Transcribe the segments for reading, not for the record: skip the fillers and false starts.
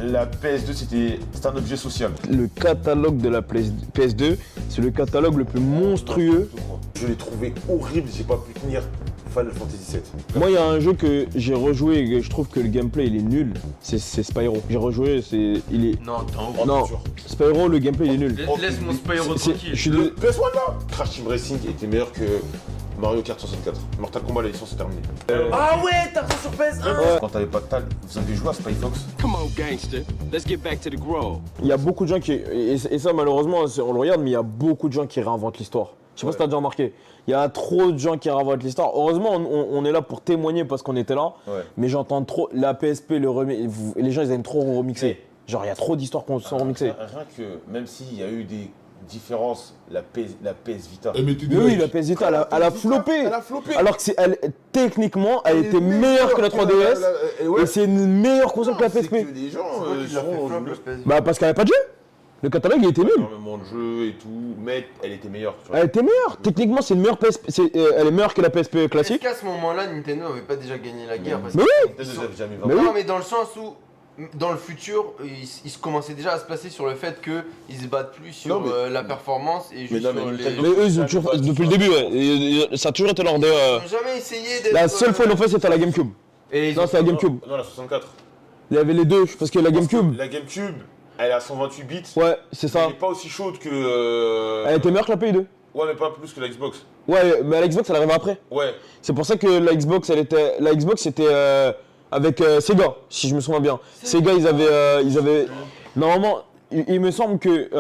la PS2 c'était un objet social. Le catalogue de la PS2, c'est le catalogue le plus monstrueux. Je l'ai trouvé horrible, j'ai pas pu tenir Final Fantasy VII. Moi, il y a un jeu que j'ai rejoué et que je trouve que le gameplay il est nul, c'est Spyro. J'ai rejoué, il est... Non, t'es en gros. Non, Spyro, le gameplay il est nul. Laisse mon Spyro tranquille. Je suis Le PS1 là, Crash Team Racing était meilleur que Mario Kart 64. Mortal Kombat, la licence est terminée. Ah ouais, t'as raison sur PS1. Quand t'avais pas de tal, vous avez joué à Spy Fox? Come on, gangster. Let's get back to the grove. Il y a beaucoup de gens qui... Et ça, malheureusement, on le regarde, mais il y a beaucoup de gens qui réinventent l'histoire. Je sais pas si t'as déjà remarqué. Il y a trop de gens qui réinventent l'histoire. Heureusement, on est là pour témoigner parce qu'on était là. Ouais. Mais j'entends trop... La PSP, les gens, ils aiment trop remixer. Genre, il y a trop d'histoires qu'on sont remixées. Rien que, même s'il y a eu des différences, la PS Vita. Mais oui, la PS Vita, elle a floppé. Elle a floppé. Alors que techniquement, elle était meilleure que la 3DS. Et c'est une meilleure console que la PSP. Que les gens Bah, parce qu'elle avait pas de jeu. Le catalogue, il était nul. énormément de jeux et tout, mais elle était meilleure. Tu vois. Elle était meilleure. Techniquement, c'est une meilleure PSP. Elle est meilleure que la PSP classique. Est-ce qu'à ce moment-là, Nintendo avait pas déjà gagné la guerre parce Mais que oui. Peut-être que j'avais jamais Mais vu. oui. Non, mais dans le sens où, dans le futur, ils se commençaient déjà à se placer sur le fait qu'ils se battent plus sur Non, mais- la performance et juste non, mais sur les... Nintendo- Mais eux, ils ont toujours, depuis le début, ouais. Et ça a toujours été leur dé. Ils n'ont jamais essayé d'être... La seule fois qu'ils l'ont fait, c'était à la GameCube. Et ils Non, ont... c'est la GameCube. Non, la 64. Il y avait les deux, parce que la GameCube, La GameCube, elle a 128 bits. ouais, c'est ça. Elle n'est pas aussi chaude que. Elle était meilleure que la PS2. Ouais, mais pas plus que la Xbox. Ouais, mais la Xbox, elle arrivait après. Ouais. C'est pour ça que la Xbox, c'était avec Sega, si je me souviens bien. Sega, ils avaient. Normalement, il me semble que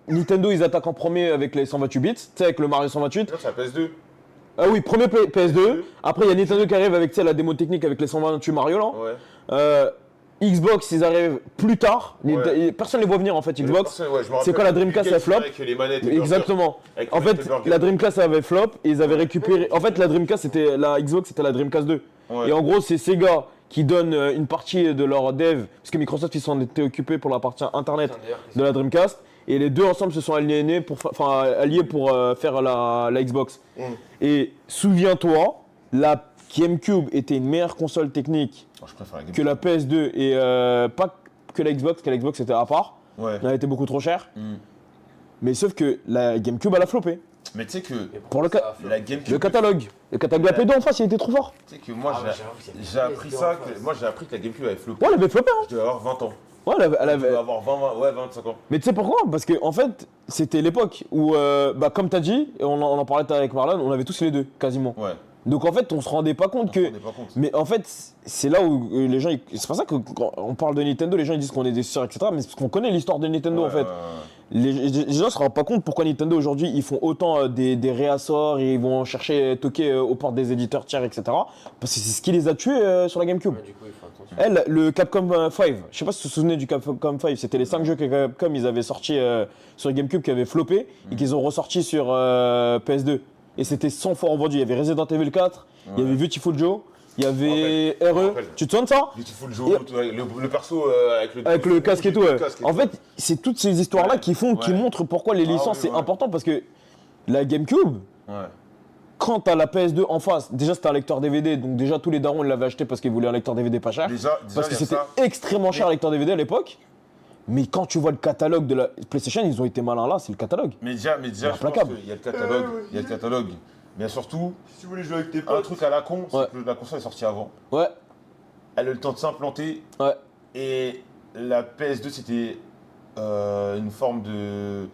Nintendo, ils attaquent en premier avec les 128 bits, tu sais, avec le Mario 128. Non, c'est la PS2. Ah oui, premier PS2. Après, il y a Nintendo qui arrive avec, tu sais, la démo technique avec les 128 Mario là. Ouais. Xbox, ils arrivent plus tard. Ouais. Personne ne les voit venir en fait, Xbox. Ouais, je me C'est rappelle. quand la Dreamcast, elle flop. Avec les manettes et Exactement. Avec En les fait, burgers. la Dreamcast avait flop et ils avaient récupéré. En fait, la Dreamcast, c'était la Xbox, c'était la Dreamcast 2. Ouais. Et en gros, c'est Sega qui donne une partie de leur dev, parce que Microsoft, ils s'en étaient occupés pour la partie internet de la Dreamcast. Et les deux ensemble se sont alliés pour faire la Xbox. Et souviens-toi, la GameCube était une meilleure console technique Oh, je préfère la que la PS2 et pas que la Xbox, parce que la Xbox c'était à part. Ouais. Elle était beaucoup trop chère. Mm. Mais sauf que la GameCube, elle a floppé. Mais tu sais que Pour le, la GameCube. le catalogue. Le catalogue de la PS2 en face, il était trop fort. Tu sais que moi, Ah ouais, j'avoue qu'il y a j'ai des appris PS2 ça. en face. Moi, j'ai appris que la GameCube avait floppé. Ouais, elle avait floppé, hein. Je devais avoir 20 ans. Ouais, elle Je avait... devais avoir 25 ans. Mais tu sais pourquoi? Parce que en fait, c'était l'époque où, comme t'as dit, et on en parlait avec Marlon, on avait tous les deux, quasiment. Ouais. Donc en fait, on se rendait pas compte Je me que... rendais pas compte. Mais en fait, c'est là où les gens... C'est pour ça que quand on parle de Nintendo, les gens ils disent qu'on est des suceurs, etc. Mais c'est parce qu'on connaît l'histoire de Nintendo en fait. Les gens se rendent pas compte pourquoi Nintendo aujourd'hui ils font autant des réassorts et ils vont chercher toquer aux portes des éditeurs tiers, etc. Parce que c'est ce qui les a tués sur la GameCube. Ouais, du coup, il faut attention. Elle, le Capcom 5, je sais pas si vous vous souvenez du Capcom 5, c'était les 5 jeux que Capcom ils avaient sortis sur GameCube qui avaient floppé et qu'ils ont ressortis sur PS2. Et c'était 100 fois revendu. Il y avait Resident Evil 4, il y avait Beautiful Joe, il y avait Je me RE. rappelle. Tu te souviens de ça? Beautiful Joe, le perso Avec le casque et tout. Ouais. casque et En tout. fait, c'est toutes ces histoires-là Ouais. qui montrent pourquoi les licences oui, c'est ouais. important parce que la GameCube, Ouais. quand t'as la PS2 en face, déjà c'était un lecteur DVD, donc déjà tous les darons ils l'avaient acheté parce qu'ils voulaient un lecteur DVD pas cher. Déjà, Parce que il y a c'était ça. extrêmement cher un lecteur DVD à l'époque. Mais quand tu vois le catalogue de la PlayStation, ils ont été malins là, c'est le catalogue. Mais déjà, je pense implacable. qu'il y a le catalogue. Il y a le catalogue. Mais surtout, Si tu voulais jouer avec tes un truc à la con, c'est Ouais. que la console est sortie avant. Ouais, Elle a eu le temps de s'implanter. ouais. Et la PS2, c'était une forme de.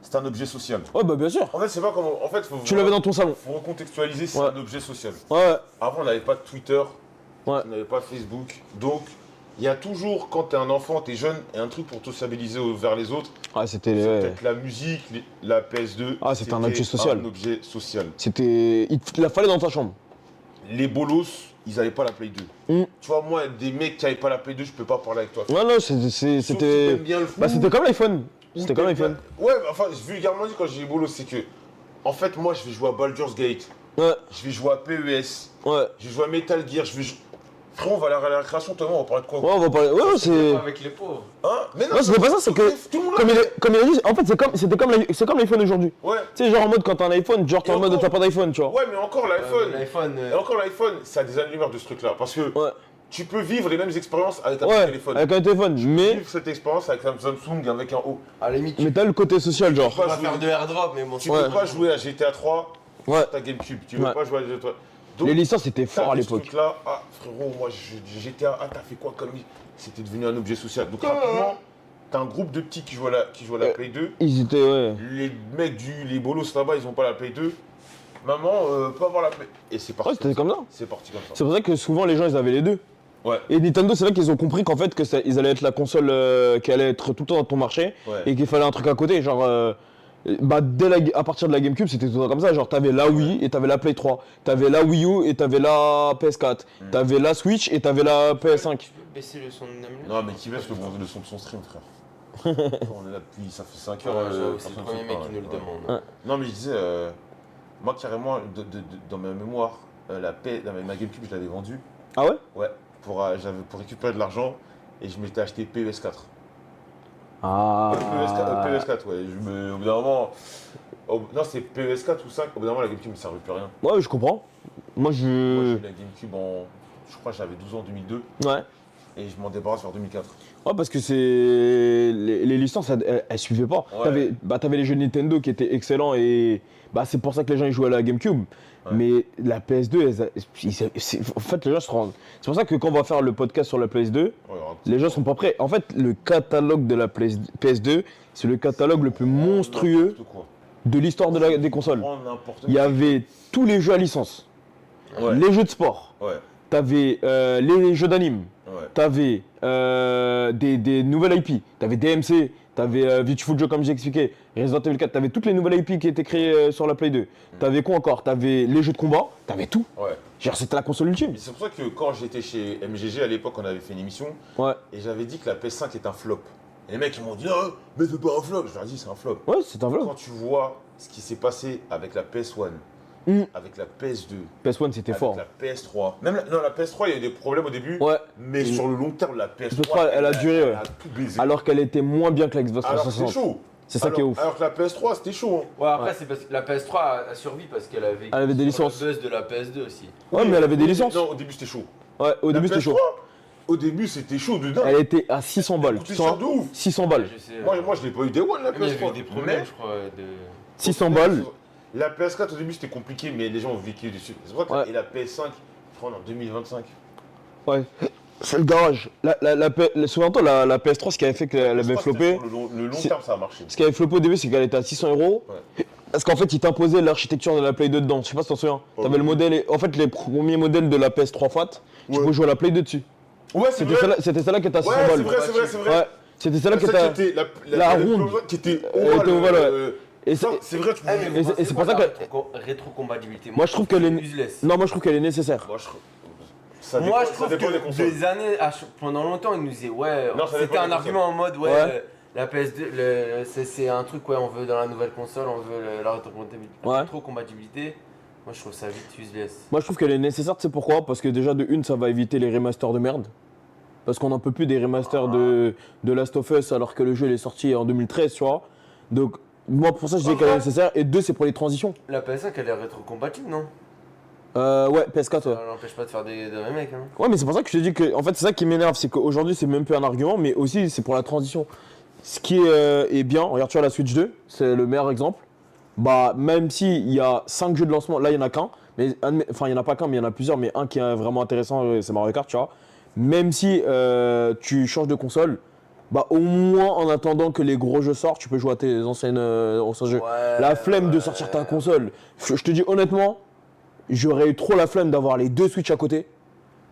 C'est un objet social. Ouais, bah bien sûr. En fait, c'est pas comment. En fait, Tu l'avais dans ton salon. faut recontextualiser, c'est Ouais. un objet social. Ouais, Avant, on n'avait pas de Twitter, ouais. on n'avait pas Facebook. Donc, il y a toujours, quand t'es un enfant, t'es jeune, et un truc pour te stabiliser vers les autres. Ah, C'est c'était. peut-être la musique, la PS2. Ah, c'était un objet social. Un objet social. C'était. Il la fallait dans ta chambre. Les bolos, ils n'avaient pas la Play 2. Mm. Tu vois, moi, des mecs qui n'avaient pas la Play 2, je peux pas parler avec toi. Ouais, non, Sauf si c'était. t'aimes bien le foot, Bah, c'était comme l'iPhone. ou C'était comme t'aimes l'iPhone. bien- Ouais, enfin, vulgairement dit, quand j'ai les bolos, c'est que. En fait, moi, je vais jouer à Baldur's Gate. Ouais, Je vais jouer à PES. ouais. Je vais jouer à Metal Gear. Frérot, on va aller à la récréation, toi, et moi, on va parler de quoi? Ouais, on va parler. Ouais, ouais, c'est. Avec les pauvres. Hein? Mais Non, c'était pas ça, c'est que. Tout le monde Comme il a dit, en fait, c'est comme l'iPhone aujourd'hui. Ouais. Tu sais, genre en mode quand t'as un iPhone, genre t'es Et en mode encore- t'as pas d'iPhone, tu vois. Ouais, mais encore l'iPhone. L'iPhone. Et encore l'iPhone, ça a des années-lumière de ce truc-là. Parce que Ouais. tu peux vivre les mêmes expériences avec un Ouais, téléphone. avec un téléphone, Tu peux mais vivre cette expérience avec un Samsung avec un O. À la limite, tu t'as le côté social, genre. peux pas jouer- faire de airdrop, mais bon, Tu Ouais. peux pas jouer à GTA 3 Ouais. sur ta GameCube. Tu peux Ouais. pas jouer à GTA 3. Donc, Les licences étaient forts à t'avais ce l'époque. truc-là, ah frérot, moi GTA, ah t'as fait quoi comme. C'était devenu un objet social. Donc rapidement, t'as un groupe de petits qui jouent à la Play 2. Ils étaient, ouais. Les mecs les bolos là-bas, ils ont pas la Play 2. Maman, peut avoir la Play. Et c'est parti. Ouais, c'était comme ça. C'est parti comme ça. C'est pour ça que souvent les gens ils avaient les deux. Ouais. Et Nintendo, c'est là qu'ils ont compris qu'en fait, ils allaient être la console qui allait être tout le temps dans ton marché Ouais. et qu'il fallait un truc à côté. Genre, à partir de la GameCube, c'était tout le temps comme ça. Genre, t'avais la Wii et t'avais la Play 3. T'avais la Wii U et t'avais la PS4. T'avais la Switch et t'avais la PS5. Tu peux baisser le son de Namel? Non, mais qui baisse le son de son stream, frère. On est là depuis, ça fait 5 heures. C'est le personne premier se mec parle. qui nous le Ouais. demande. Non, mais je disais, moi carrément, dans ma mémoire, ma GameCube, je l'avais vendue. Ah ouais? Ouais, pour récupérer de l'argent et je m'étais acheté PES4. Ah. PES4, ouais. Au bout d'un moment. Non, c'est PES4 ou 5. Au bout d'un moment, la GameCube ne servait plus à rien. Ouais, je comprends. Moi, Moi, j'ai eu la GameCube je crois que j'avais 12 ans en 2002 Ouais. et je m'en débarrasse vers 2004. Ouais, parce que c'est. Les licences, elles suivaient pas. Ouais. T'avais les jeux Nintendo qui étaient excellents et. C'est pour ça que les gens ils jouaient à la GameCube. Ouais. Mais la PS2, en fait, les gens se rendent. C'est pour ça que quand on va faire le podcast sur la PS2, Ouais, alors, les gens sont pas prêts. En fait, le catalogue de la PS2, c'est le catalogue le plus monstrueux n'importe quoi. de l'histoire des consoles. Prends n'importe Il y quoi. avait tous les jeux à licence, Ouais. les jeux de sport, Ouais, t'avais les jeux d'anime, ouais. t'avais des nouvelles IP, t'avais DMC, t'avais Beautiful Joe comme j'ai expliqué, Resident Evil 4, t'avais toutes les nouvelles IP qui étaient créées sur la Play 2. T'avais quoi encore? T'avais les jeux de combat, t'avais tout. Ouais. Genre c'était la console ultime. Et c'est pour ça que quand j'étais chez MGG à l'époque, on avait fait une émission Ouais, et j'avais dit que la PS5 est un flop. Et les mecs ils m'ont dit non, mais c'est pas un flop. Je leur ai dit c'est un flop. ouais, c'est un vlog. Quand tu vois ce qui s'est passé avec la PS1, Mm. avec la PS2, PS1 c'était avec fort. la PS3, même la PS3 il y a eu des problèmes au début, Ouais, mais sur le long terme la PS3 PS3, elle a duré, ouais. elle a tout baisé. alors qu'elle était moins bien que la Xbox Alors que c'est 360. chaud. C'est ça qui est ouf. Alors que la PS3 c'était chaud. Hein. Ouais, après, Ouais. c'est parce que la PS3 a survécu parce qu'elle avait. Elle avait des licences. Le buzz de la PS2 aussi. Ouais, mais elle avait des Oui, licences. Non, au début c'était chaud. Ouais, au La début c'était PS3, chaud. Au début c'était chaud de dingue. Elle était à 600 balles. Coûtait Tu sens cher de ouf. 600 balles. Je sais. Moi je l'ai pas eu des one la Même il y avait PS3. eu des problèmes, Mais- je crois, de. 600 balles. La PS4 au début c'était compliqué, mais les gens ont vécu dessus. C'est pour ça que Ouais. et la PS5, on est en 2025. Ouais. C'est le garage. Souviens-toi, la PS3, ce qui avait fait qu'elle avait Je crois que floppé. sur le long C'est- terme ça a marché. Ce qui avait floppé au début, c'est qu'elle était à 600 €. Ouais. Parce qu'en fait, ils t'imposaient l'architecture de la Play 2 dedans. Je sais pas si t'en souviens. Oh, T'avais le oui. modèle. En fait, les premiers modèles de la PS3 FAT, tu Ouais. pouvais jouer à la Play 2 dessus. Ouais, c'est C'était vrai. celle-là qui était à 600 Ouais, c'est balles. vrai, c'est vrai, c'est vrai. Ouais. C'était celle-là qui Celle était. qui était la ronde. qui était Elle ovale. était ovale, ouais. Et ça, c'est- c'est vrai, tu Ah, pouvais. mais Et vous c'est pensez pour quoi ça de la rétrocompatibilité. Moi, je trouve qu'elle est. useless. Non, moi, je trouve qu'elle est nécessaire. Moi, ça Moi, dépend- je ça trouve dépend des que consoles. des années, pendant longtemps, ils nous disaient ouais, Non, ça c'était dépend un des argument en mode ouais, Ouais. la PS2, c'est un truc ouais, on veut dans la nouvelle console, on veut la rétrocompatibilité. Ouais. Rétrocompatibilité. Moi, je trouve ça vite useless. Moi, je trouve qu'elle est nécessaire, tu sais pourquoi? Parce que déjà, de une, ça va éviter les remasters de merde. Parce qu'on n'en peut plus des remasters de Last of Us alors que le jeu il est sorti en 2013, tu vois. Donc, moi, pour ça, je dis qu'elle est nécessaire. Et deux, c'est pour les transitions. La PS5, elle est rétrocompatible, non? Ouais, PS4, ouais. Ça n'empêche pas de faire des remakes. Hein. Ouais, mais c'est pour ça que je te dis que, en fait, c'est ça qui m'énerve. C'est qu'aujourd'hui, c'est même plus un argument, mais aussi, c'est pour la transition. Ce qui est bien, regarde, tu vois, la Switch 2, c'est le meilleur exemple. Bah, même s'il y a 5 jeux de lancement, là, il n'y en a qu'un. Enfin, il n'y en a pas qu'un, mais il y en a plusieurs. Mais un qui est vraiment intéressant, c'est Mario Kart, tu vois. Même si tu changes de console, bah au moins en attendant que les gros jeux sortent, tu peux jouer à tes anciens jeux. Ouais, La flemme de ouais. sortir ta console. Je te dis honnêtement, j'aurais eu trop la flemme d'avoir les deux Switch à côté.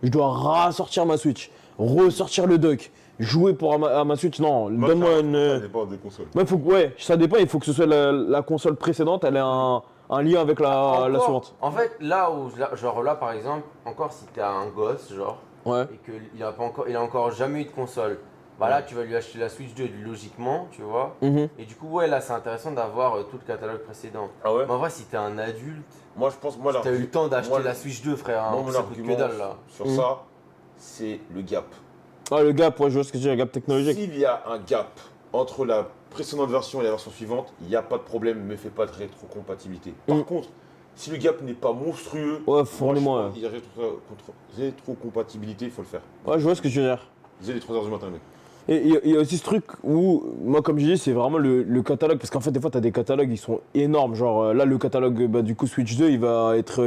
Je dois rassortir ma Switch, ressortir le dock, jouer à ma Switch. Non, Moi, donne-moi ça une. dépend des consoles. Ouais, ça dépend. Il faut que ce soit la console précédente, elle ait un lien avec la Encore, suivante. En fait, là où, genre là par exemple, encore si t'as un gosse, genre, Ouais. et qu'il a encore jamais eu de console, bah là tu vas lui acheter la Switch 2 logiquement, tu vois. Mhm. Et du coup, ouais, là c'est intéressant d'avoir tout le catalogue précédent. Ah ouais. Mais en vrai, si t'es un adulte, Moi, je pense, moi, t'as eu le temps d'acheter moi, la Switch 2, frère, moi, hein, mon ça coûte que argument dalle là. sur Mhm. ça, c'est le gap. Ah, le gap, ouais, je vois ce que tu dis, le gap technologique. S'il y a un gap entre la précédente version et la version suivante, il n'y a pas de problème, mais fais pas de rétrocompatibilité. Par Mm. contre, Si le gap n'est pas monstrueux, Ouais, fournis-moi. il y a rétrocompatibilité, il faut le faire. Ouais, je vois ce que tu veux dire. Dès les 3h du matin, mec. Et il y a aussi ce truc où, moi, comme je dis, c'est vraiment le catalogue. Parce qu'en fait, des fois, tu as des catalogues, ils sont énormes. Genre, là, le catalogue du coup Switch 2, il va être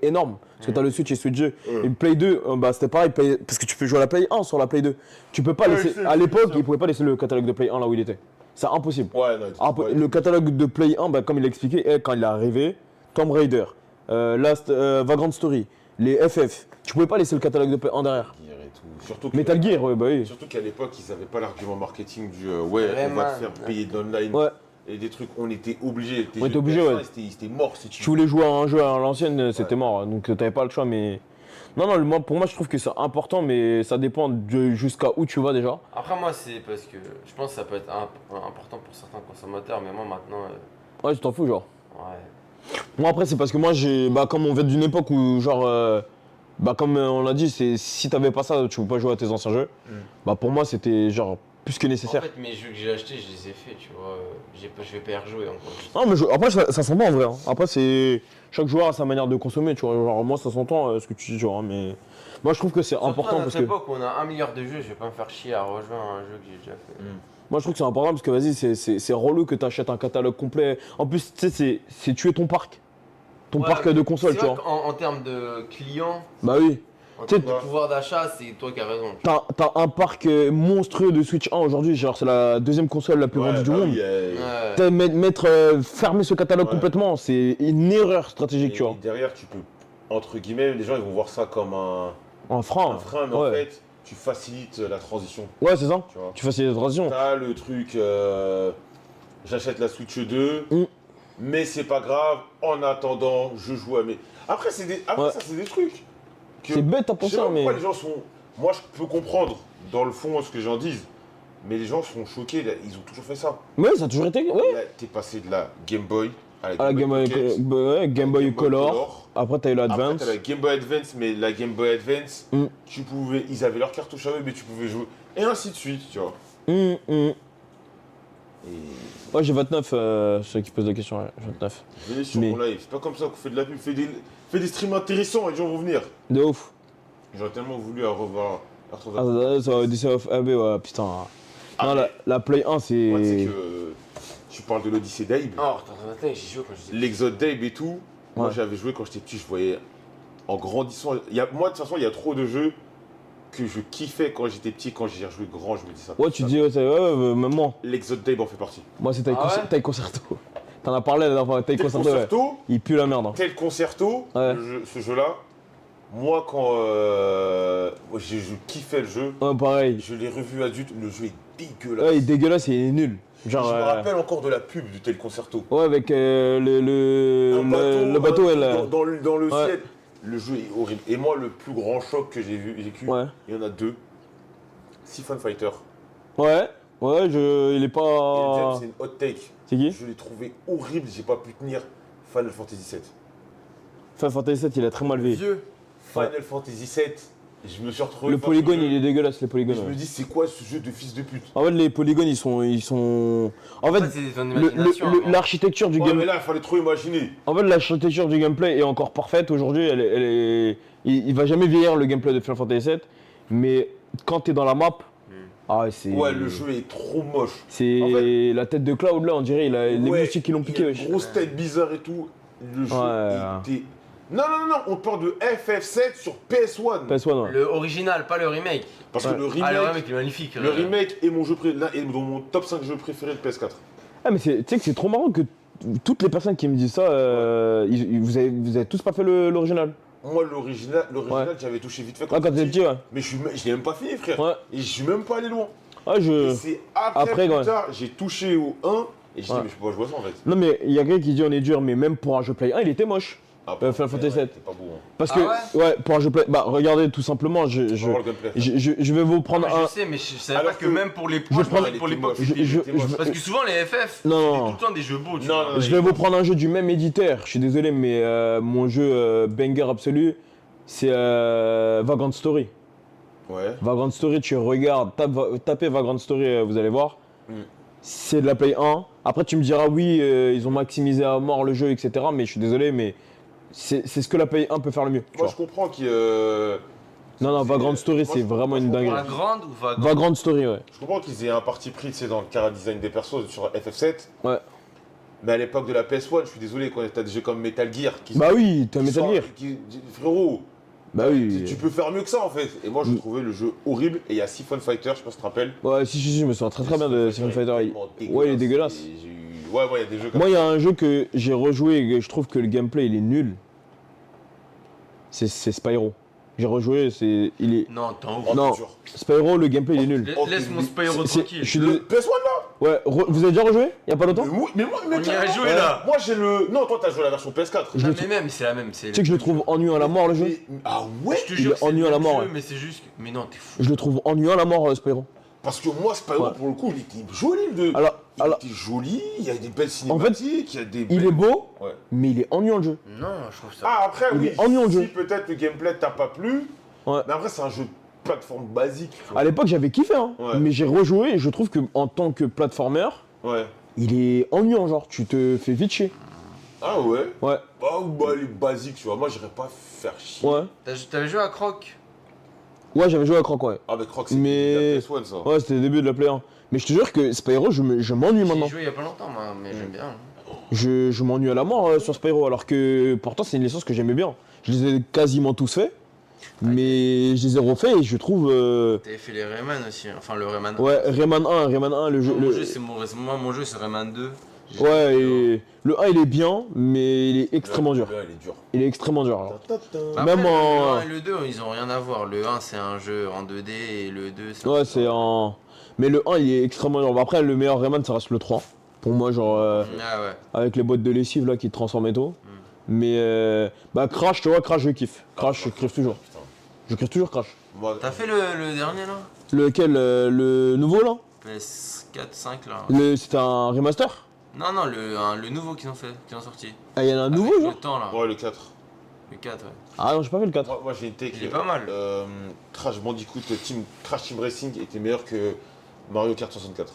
énorme. Parce que tu as le Switch et Switch 2. Et le Play 2, c'était pareil, parce que tu peux jouer à la Play 1 sur la Play 2. Tu peux pas laisser. À l'époque, ils pouvaient pas laisser le catalogue de Play 1 là où il était. C'est impossible. Ouais, non, Le catalogue de Play 1, comme il l'a expliqué, quand il est arrivé, Tomb Raider, Vagrant Story, les FF, tu pouvais pas laisser le catalogue de Play 1 derrière. Gear et tout. Surtout Metal Gear, ouais, bah oui. Surtout qu'à l'époque, ils n'avaient pas l'argument marketing du ouais, on Vraiment, va te faire payer de l'online. Ouais. Et des trucs, on était obligés. On était obligés, ouais. C'était mort si Tu voulais jouer à un jeu à l'ancienne, c'était mort. Donc t'avais pas le choix, mais. Non, pour moi, je trouve que c'est important, mais ça dépend de jusqu'à où tu vas déjà. Après, moi, c'est parce que je pense que ça peut être important pour certains consommateurs, mais moi, maintenant, Ouais, tu t'en fous, genre. ouais. Moi, après, c'est parce que moi, comme on vient d'une époque où, genre. Comme on l'a dit, si t'avais pas ça, tu peux pas jouer à tes anciens jeux. Pour moi, c'était genre plus que En nécessaire. fait, mes jeux que j'ai achetés, je les ai faits, tu vois. Je vais pas y rejouer encore. Non, mais après, ça s'entend en vrai. Hein. Après, c'est. Chaque joueur a sa manière de consommer, tu vois. Genre, moi, ça s'entend ce que tu dis, genre. Mais moi, je trouve que c'est important à parce notre que. époque où on a 1 milliard de jeux, je vais pas me faire chier à rejoindre un jeu que j'ai déjà fait. Moi, je trouve que c'est important parce que, vas-y, c'est relou que tu achètes un catalogue complet. En plus, tu sais, c'est tuer ton parc. Ton Ouais, parc de consoles, c'est tu vrai vois. qu'en termes de clients, Bah oui. en Tu sais, termes de pouvoir d'achat, c'est toi qui as raison. tu vois. T'as un parc monstrueux de Switch 1 aujourd'hui. Genre, c'est la deuxième console la plus vendue du monde. Ouais. Fermer ce catalogue Ouais. complètement, c'est une erreur stratégique, tu vois. Et derrière, tu peux, entre guillemets, les gens ils vont voir ça comme Un un frein. frein, mais ouais. en fait, tu facilites la transition. Ouais, c'est ça. Tu vois. Tu facilites la transition. T'as le truc, j'achète la Switch 2, mais c'est pas grave, en attendant, je joue à mes. Après, Ouais. ça, c'est des trucs. C'est bête à Je penser, sais pas mais. pourquoi les gens sont. Moi, je peux comprendre, dans le fond, ce que les gens disent, mais les gens sont choqués, là, ils ont toujours fait ça. Ouais, ça a toujours été. Ouais. Là, t'es passé de la Game Boy à À la Game Boy, Pocket, Game Boy Color. Après, t'as eu Après, l'Advance. t'as la Game Boy Advance, mais la Game Boy Advance, ils avaient leur cartouche à eux, mais tu pouvais jouer. Et ainsi de suite, tu vois. Et Ouais, j'ai 29, ceux qui posent la question, ouais, 29. venez sur Mais- mon live, c'est pas comme ça qu'on fait de la pub, fais des streams intéressants et les gens vont venir. De ouf. J'aurais tellement voulu revoir Ah, Arthur ça, Odyssey of AB, ouais, putain. Ah, Non, mais- la Play 1, c'est. Moi, tu sais que tu parles de l'Odyssée d'Abe, Oh, attends, j'ai joué quand j'étais. l'Exode d'Abe et tout. Moi, Ouais. j'avais joué quand j'étais petit, je voyais en grandissant. Moi, de toute façon, il y a trop de jeux que je kiffais quand j'étais petit, quand j'ai rejoué grand, je me dis ça. Ouais, tu dis, même moi. L'Exode d'Abe en fait partie. Moi, c'est Ah ouais Taille Concerto. T'en as parlé la dernière fois, Taille Tel Concerto, ouais. Concerto, Il pue la merde. Hein. tel Concerto, Ouais. ce jeu-là, moi, quand je kiffais le jeu, Ouais, pareil. je l'ai revu adulte, le jeu est dégueulasse. Ouais, il est dégueulasse, il est nul. Genre. Je me rappelle encore de la pub du tel Concerto. Ouais, avec le bateau, elle. Dans le Ouais. ciel. Le jeu est horrible. Et moi, le plus grand choc que j'ai vécu, Ouais. il y en a deux. Siphon Fighter. Ouais, il est Et pas. James, c'est une hot take. C'est qui? Je l'ai trouvé horrible, j'ai pas pu tenir Final Fantasy VII. Final Fantasy 7, il a très mal vu. Vieux. Final Fantasy VII, je me suis retrouvé. Le face polygone, au jeu, il est dégueulasse, les et polygones. je me Ouais. dis, c'est quoi ce jeu de fils de pute? En fait, les polygones, ils sont. En fait, c'est ton imagination. hein. l'architecture du Ouais, game. mais là, il fallait trop imaginer. En fait, l'architecture du gameplay est encore parfaite aujourd'hui. Il va jamais vieillir le gameplay de Final Fantasy VII, mais quand t'es dans la map, c'est. Ouais, le jeu est trop moche. C'est En fait- la tête de Cloud là, on dirait, les Ouais, moustiques qui l'ont il y piqué. a wesh. une grosse tête bizarre et tout. Le jeu Ouais. était. Non, on parle de FF7 sur PS1. PS1, ouais. Le original, pas le remake. Parce Ouais. que le Ah, le remake, remake, il est magnifique. le remake est l'un est dans mon top 5 jeux préférés de PS4. Ah, mais tu sais que c'est trop marrant que toutes les personnes qui me disent ça, vous avez tous pas fait l'original. Moi, l'original, Ouais. j'avais touché vite fait Ah, quand t'étais petit, ouais. Mais je l'ai même pas fini, frère. Ouais. Et je suis même pas allé loin. Ouais, Et c'est après Après, plus tard, j'ai touché au 1 et j'ai Ouais. dit, mais je peux pas jouer à ça en fait. Non, mais il y a quelqu'un qui dit on est dur, mais même pour un jeu Play 1, il était moche. Après, Final Fantasy VII. c'est pas beau. Hein. Parce Ah que, ouais, pour un jeu Play. Bah, regardez, tout simplement, je Faut voir le gameplay. je vais vous prendre Je un. sais, mais je savais Alors pas que que- même pour les vais points, prendre- pour l'époque, Je- c'était- je- c'était moche. Parce que souvent les FF, Non, c'est non. tout le temps des jeux beaux. tu Non, vois. non, Je vais vous prendre un jeu du même éditeur. Je suis désolé, mais mon jeu banger absolu, c'est Vagrant Story. Ouais. Vagrant Story, tu regardes, tapez Vagrant Story, vous allez voir. Mm. C'est de la Play 1. Après, tu me diras, oui, ils ont maximisé à mort le jeu, etc. Mais je suis désolé, mais c'est ce que la Play 1 peut faire le mieux. Tu Moi, vois. je comprends qu'il. Non, Vagrant Story, moi, c'est je- vraiment moi, je une comprends. dinguerie. Vagrant ou Vagrant? Vagrant Story, ouais. Je comprends qu'ils aient un parti pris, tu sais, dans le cara design des persos sur FF7. Ouais. Mais à l'époque de la PS1, je suis désolé, quand t'as des jeux comme Metal Gear qui Bah oui, t'as qui Metal sont- Gear. Frérot, Bah oui. tu peux faire mieux que ça en fait. Et moi, je trouvais le jeu horrible. Et il y a Siphon Fighter, je sais pas si tu te rappelles. Ouais, si, je me souviens très bien de Siphon Fighter. Ouais, il est dégueulasse. Et j'ai eu- Ouais, il y a des jeux comme Moi, il y a un jeu que j'ai rejoué et que je trouve que le gameplay, il est nul. C'est Spyro. J'ai rejoué, il est... Non, t'es en Oh, ouf. Non. c'est dur. Spyro, le gameplay, il est nul. Laisse mon Spyro C'est- tranquille. je suis Le désolé. PS1 là Ouais, vous avez déjà rejoué il y a pas longtemps? Mais moi, On y a carrément. joué, là. Moi, j'ai le. Non, toi, t'as joué à la version PS4. Je Non, le mais même, c'est la même. C'est Tu sais que je le trouve ennuyeux à la mort, le jeu. Ah ouais. Je te il jure, est que c'est le ennuyeux à la même mort, jeu, ouais. mais c'est juste. Mais non, t'es fou. Je le trouve ennuyeux à la mort, Spyro. Parce que moi, Spyro, Ouais. pour le coup, il était joli le 2. Alors, Il alors, était joli, il y a des belles En fait, cinématiques, il y a des. il est beau, Ouais. mais il est ennuyeux le jeu. Non, je trouve ça. Ah, après, Il oui. est ennuyeux, le si jeu. peut-être le gameplay t'a pas plu. Ouais. Mais après, c'est un jeu de plateforme basique. tu vois. À l'époque, j'avais kiffé, hein. Ouais. Mais j'ai rejoué et je trouve que en tant que platformer, Ouais. il est ennuyant, genre, tu te fais vite chier. Ah ouais. Ouais, Bah, il est basique, tu vois. Moi, j'irais pas faire chier. ouais. T'avais joué à Croc? Ouais, j'avais joué à Croc, ouais. Ah, mais Croc, c'est Mais- la PS1, ça. Ouais, c'était le début de la Play 1. Mais je te jure que Spyro, je m'ennuie J'ai maintenant. joué il y a pas longtemps, moi, mais j'aime bien. Je m'ennuie à la mort sur Spyro, alors que pourtant c'est une licence que j'aimais bien. Je les ai quasiment tous faits, mais je les ai refaits et je trouve... T'avais fait les Rayman aussi, hein. Enfin le Rayman 1. Ouais, Rayman 1, le jeu... Mon jeu, moi, mon jeu, c'est Rayman 2. Ouais, et le 1 il est bien, mais il est extrêmement dur. Là, il est dur. Il est extrêmement dur. Alors. Après, Même en- Le 1 et le 2, ils ont rien à voir. Le 1, c'est un jeu en 2D et le 2, c'est. Ouais, c'est en... Mais le 1 il est extrêmement dur. Bon, après, le meilleur Rayman ça reste le 3. Pour moi, genre... Ah ouais. avec les boîtes de lessive là qui te transforment et tout. Mais bah Crash, tu vois, Crash je kiffe. Crash, je kiffe toujours. Putain. Je kiffe toujours Crash. Moi, T'as fait le dernier là? Lequel le nouveau là PS4, 5 là. C'était un remaster? Non, non, le nouveau qu'ils ont fait, qu'ils ont sorti. Ah, il y en a un nouveau Avec genre le temps là. ouais, le 4. Le 4, ouais. Ah non, j'ai pas fait le 4. Moi, j'ai une take. Il est pas mal. Crash Bandicoot Crash Team Racing était meilleur que Mario Kart 64.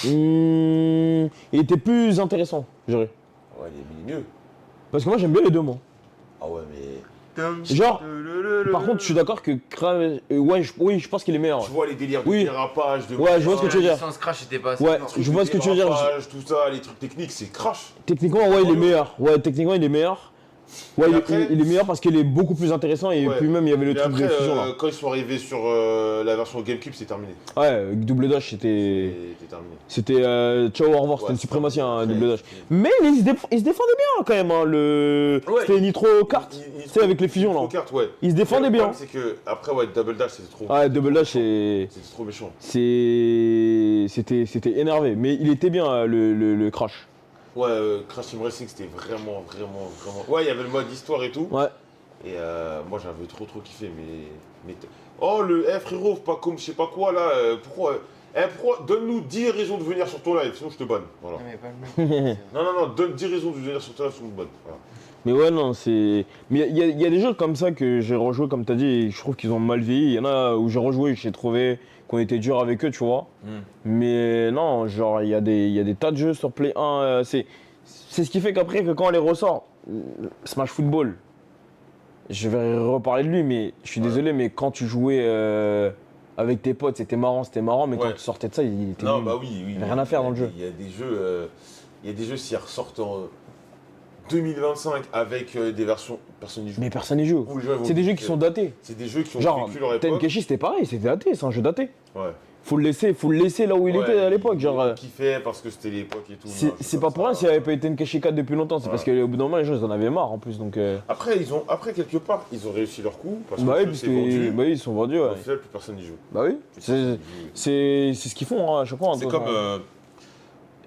Il était plus intéressant, je dirais. Ouais, il est mieux. Parce que moi j'aime bien les deux, moi. Ah ouais, mais. Genre, par contre, je suis d'accord que Crash. Ouais, oui, je pense qu'il est meilleur. Tu vois les délires de Oui. dérapage, de. Ouais, je vois ce que tu veux La dire. licence Crash était pas assez Ouais, forte. je vois ce que tu veux dire. Dérapage, tout ça, les trucs techniques, c'est Crash. Techniquement, ouais, il est meilleur. Ouais, techniquement, il est meilleur. Ouais, Et il, après- il est meilleur parce qu'il est beaucoup plus intéressant et Ouais. puis même il y avait le Mais truc après, de fusion là. quand ils sont arrivés sur la version GameCube, c'est terminé. Ouais, avec Double Dash, c'était. C'était terminé. C'était. Ciao, au revoir, c'était Ouais, une suprématie, hein, après, Double Dash. c'est fini. Mais il se défendait bien quand même, hein, le. Ouais. C'était Nitro Kart. Tu sais, avec les fusions là. Nitro Kart, ouais. Il se défendait Le bien. problème, c'est que après, ouais, Double Dash, c'était trop. Ouais, Double Dash, C'était trop méchant. c'était énervé. Mais il était bien, le Crash. Ouais, Crash Team Racing, c'était vraiment. Ouais, il y avait le mode histoire et tout. Ouais. Et moi, j'avais trop kiffé, Oh, frérot, pas comme je sais pas quoi là. Pourquoi donne-nous 10 raisons de venir sur ton live, sinon je te banne. Voilà. Non, mais pas le même. Non, donne 10 raisons de venir sur ton live, sinon je te banne. Voilà. Mais ouais, non, c'est. Mais il y a des jeux comme ça que j'ai rejoué, comme t'as dit, et je trouve qu'ils ont mal vieilli. Il y en a où j'ai rejoué et j'ai trouvé qu'on était dur avec eux, tu vois. Mais non, genre, il y a des tas de jeux sur Play 1. C'est ce qui fait qu'après, que quand on les ressort, Smash Football, je vais reparler de lui, mais je suis Ouais. désolé, mais quand tu jouais avec tes potes, c'était marrant, mais quand Ouais. tu sortais de ça, il était Non, nul. bah oui. Il y a rien à faire dans le jeu. Il y a des jeux, s'ils ressortent en 2025 avec des versions, personne n'y joue. Mais personne n'y joue. Ou les gens, ils vont C'est des jeux qui kiffer. sont datés. C'est des jeux qui ont Genre, vécu leur époque. Tenkeshi, c'était pareil, c'était daté, c'est un jeu daté. Ouais. Faut le laisser là où il Ouais, était à l'époque. Genre, Ils kiffaient parce que c'était l'époque et tout. c'est Non, c'est comme pas pour ça. rien s'il n'y avait pas eu Tenkeshi 4 depuis longtemps, c'est Ouais. parce qu'au bout d'un moment, les gens ils en avaient marre en plus. Donc, Après, quelque part, ils ont réussi leur coup parce que bah, le oui, jeu parce s'est vendu. que, bah oui, ils sont vendus. Ouais. Au final, plus personne n'y joue. Bah oui, c'est ce qu'ils font hein, à chaque fois. C'est comme.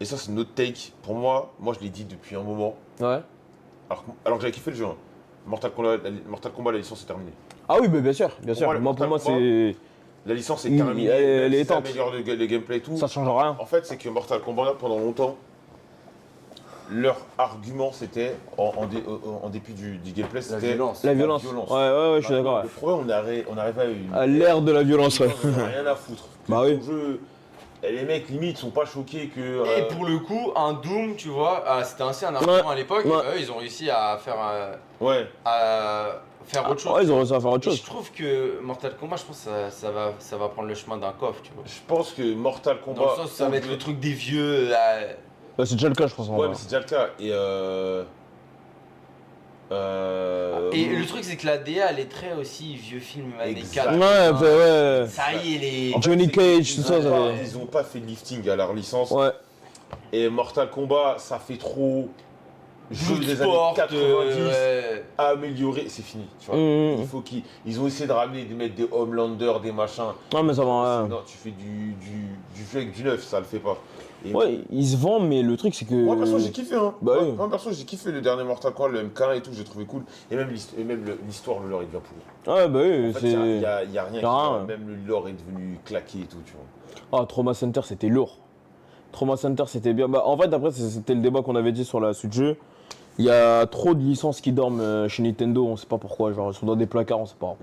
Et ça, c'est notre take. Pour moi, je l'ai dit depuis un moment. Ouais. Alors que j'avais kiffé le jeu. Hein. Mortal Kombat, la licence est terminée. Ah oui, bah, bien sûr, bien sûr. moi, Pour moi, Mortal c'est. La licence est Il- terminée. elle même est si ça éteinte. améliore le gameplay et tout. Ça change rien. En fait, c'est que Mortal Kombat, pendant longtemps, leur argument, c'était, en dépit du gameplay, c'était violence. La violence. Ouais, je suis d'accord. Le problème, on arrive à une. À l'ère de la violence, ouais. Ils en ont rien à foutre. Bah Que oui. ton jeu, Et les mecs, limite, sont pas choqués que. Et pour le coup, un Doom, tu vois, c'était aussi un argument à l'époque, et Ouais. eux, ils ont réussi à faire, Ouais. autre chose. Ouais, ils ont réussi à faire autre Et chose. je trouve que Mortal Kombat, je pense que ça va prendre le chemin d'un coffre, tu vois. Je pense que Mortal Kombat. Dans le sens où ça va être le truc des vieux. Bah, c'est déjà le cas, je pense. En Ouais, vrai. mais c'est déjà le cas. Et le truc, c'est que la DA, elle est très aussi vieux film années Exact. 4. Ouais, bah, ouais. Ça y est, les. En fait, Johnny c'est Cage, qu'ils tout ça, ont ça pas- fait- Ils ont pas fait de lifting à leur licence. Ouais. Et Mortal Kombat, ça fait trop. Jeu des années Bloodsport, 90 ouais. amélioré, c'est fini. Tu vois. Mmh. Il faut ils ont essayé de ramener, de mettre des Homelander, des machins. Non, mais ça va. Non, tu fais du vieux avec du neuf, ça le fait pas. Et Ouais, ils se vendent, mais le truc, c'est que. moi perso j'ai kiffé hein. Bah oui. Moi perso j'ai kiffé le dernier Mortal Kombat, le MK1 et tout, j'ai trouvé cool. Et même l'histoire, le lore est bien pourri. Ouais, bah oui, En fait, c'est. y a rien qui rien. va. Même le lore est devenu claqué et tout, tu vois. Ah, Trauma Center, c'était lourd. Trauma Center, c'était bien. Bah, en fait, après, c'était le débat qu'on avait dit sur la suite jeu. Il y a trop de licences qui dorment chez Nintendo, on sait pas pourquoi. Genre, ils sont dans des placards, on sait pas.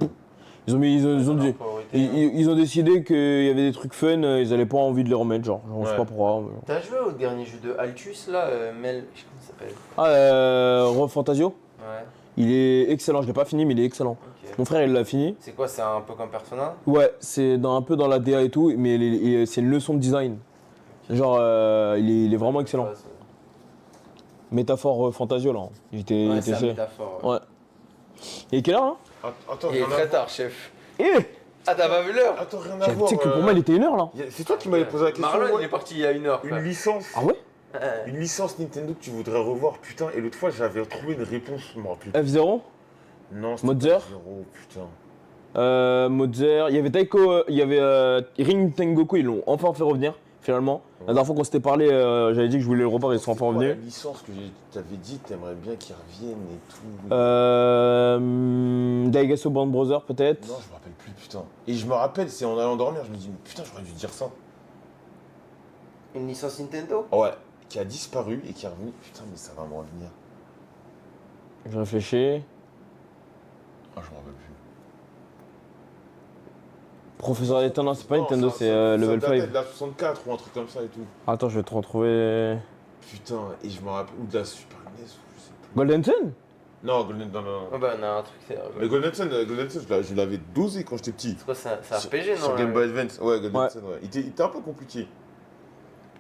Ils ont décidé qu'il y avait des trucs fun, ils avaient pas envie de les remettre, genre. On sait Ouais. pas pourquoi. T'as joué au dernier jeu de Altus là, Mel. Je sais pas comment ça s'appelle. Ah, Rob Fantasio, Ouais, il est excellent. Je l'ai pas fini, mais il est excellent. ok. Mon frère, il l'a fini. C'est quoi, c'est un peu comme Persona? Ouais, c'est un peu dans la DA et tout, mais c'est une leçon de design. Genre, il est vraiment excellent. Métaphore Fantasio, là. Il était, Ouais, il c'est était un fait. métaphore. Ouais. Ouais. Et quelle heure, là Attends, Il est rien à très voir. tard, chef. Eh Ah, t'as pas vu l'heure? Attends, rien à Tu voir. sais que pour moi, il était 1 heure, là. C'est toi qui m'avais posé la question. Marlon, ouais. il est parti il y a 1 heure. Une licence. Ah ouais Une licence Nintendo que tu voudrais revoir, putain. Et l'autre fois, j'avais trouvé une réponse, je me rappelle plus. F0 Non, c'était Mother pas Zero, putain. Mother, il y avait Taiko, il y avait Ring Tengoku, ils l'ont enfin fait revenir, finalement. La dernière fois qu'on s'était parlé, j'avais dit que je voulais le revoir, ils sont enfin C'est quoi revenus. la licence que t'avais dit, t'aimerais bien qu'ils reviennent et tout. Daigasu Band Brother, peut-être. Non, je me rappelle plus, putain. Et je me rappelle, c'est en allant dormir, je me dis, mais putain, j'aurais dû dire ça. Une licence Nintendo? Ouais, qui a disparu et qui est revenu. Putain, mais ça va me revenir. Je réfléchis. Ah, je me rappelle plus. Professeur Layton, non, c'est pas Non, Nintendo, ça- c'est ça Level datait 5. de la 64 ou un truc comme ça et tout. Attends, je vais te retrouver. Putain, et je me rappelle. Ou de la Super NES, ou je sais plus. Golden Sun Non, Golden. Non, non, non. Ah bah, on a un truc, c'est. Mais Golden Sun, je l'avais dosé quand j'étais petit. C'est quoi, c'est un RPG, non? Sur Game Boy Advance. Ouais, Golden Ouais. Sun, ouais. Il était un peu compliqué.